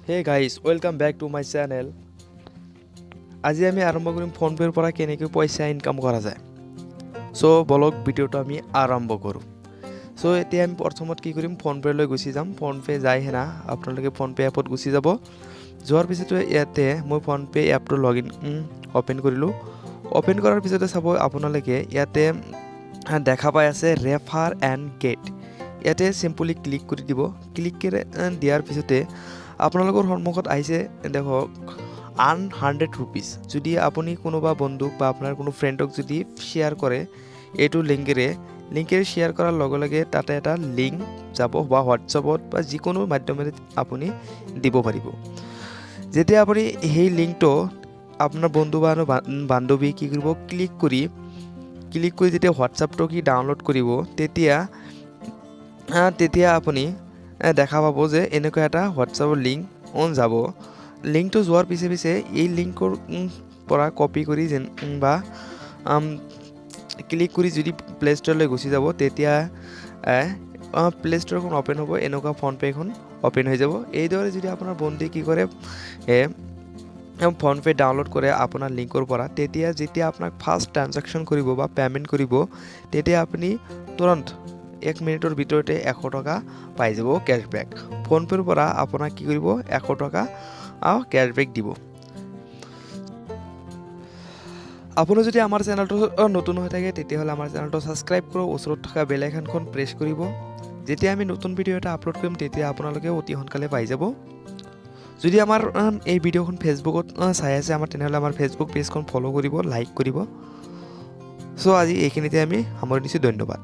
Hey guys, welcome back to my channel. আজি আমি আৰম্ভ কৰিম ফোনপেৰ পৰা কেনেকৈ পইচা ইনকাম কৰা যায়। সো বলক ভিডিওটো আমি আৰম্ভ কৰোঁ। সো এতিয়া আমি প্ৰথমত কি কৰিম ফোনপেলৈ গুচি যাম। ফোনপে যাই হেনা আপোনালোকে ফোনপে এপত গুচি যাব। যোৱাৰ পিছতে ইয়াতে মই ফোনপে এপটো লগইন ওপেন কৰিলোঁ। ওপেন কৰাৰ পিছতে চাব আপোনালোকে ইয়াতে দেখা পাই আছে ৰেফাৰ এণ্ড গেট। ইয়াতে সিম্পলি ক্লিক কৰি দিব। ক্লিক কৰি দিয়াৰ পিছতে আপোনালোকৰ সন্মুখত আহিছে দেখক আন 100 रुपीस যদি আপুনি কোনোবা বন্ধুক বা আপোনাৰ কোনো ফ্ৰেণ্ডক যদি শেয়াৰ কৰে এইটো লিংকেৰে শেয়াৰ কৰাৰ লগে লগে তাতে এটা লিংক যাব বা হোৱাটছআপত বা যিকোনো মাধ্যমেৰে আপুনি দিব পাৰিব। যেতিয়া আপুনি সেই লিংকটো আপোনাৰ বন্ধু বা বান্ধৱী কি কৰিব ক্লিক কৰি যেতিয়া হোৱাটছআপটো কি ডাউনলোড কৰিব তেতিয়া আপুনি দেখা পাব যে এনেকুৱা এটা হোৱাটছআপৰ লিংক যাব। লিংকটো যোৱাৰ পিছে এই লিংকৰ পৰা কপি কৰি বা ক্লিক কৰি যদি প্লে ষ্ট'ৰলৈ গুচি যাব তেতিয়া প্লে ষ্ট'ৰখন ওপেন হ'ব। এনেকুৱা ফোনপেখন ওপেন হৈ যাব। এইদৰে যদি আপোনাৰ বন্ধুৱে কি কৰে ফোনপে ডাউনলোড কৰে আপোনাৰ লিংকৰ পৰা তেতিয়া যেতিয়া আপোনাক ফাৰ্ষ্ট ট্ৰানজেকশ্যন কৰিব বা পে'মেণ্ট কৰিব তেতিয়া আপুনি তুৰন্ত 1 মিনিটৰ ভিতৰতে 100 টকা পাই যাব কেছবেক। ফোনপেৰ পৰা আপোনাক কি কৰিব 100 টকা কেছবেক দিব। আপুনি যদি আমাৰ চেনেলটো নতুন হৈ থাকে তেতিয়াহ'লে আমাৰ চেনেলটো ছাবস্ক্ৰাইব কৰক, ওচৰত থকা বেল আইকনখন প্ৰেছ কৰিব। যেতিয়া আমি নতুন ভিডিঅ' এটা আপলোড কৰিম তেতিয়া আপোনালোকে অতি সোনকালে পাই যাব। যদি আমাৰ এই ভিডিঅ'খন ফেচবুকত চাই আছে তেনেহ'লে আমাৰ ফেচবুক পেজখন ফ'ল' কৰিব, লাইক কৰিব। চ' আজি এইখিনিতে আমি সামৰি দিছোঁ। ধন্যবাদ।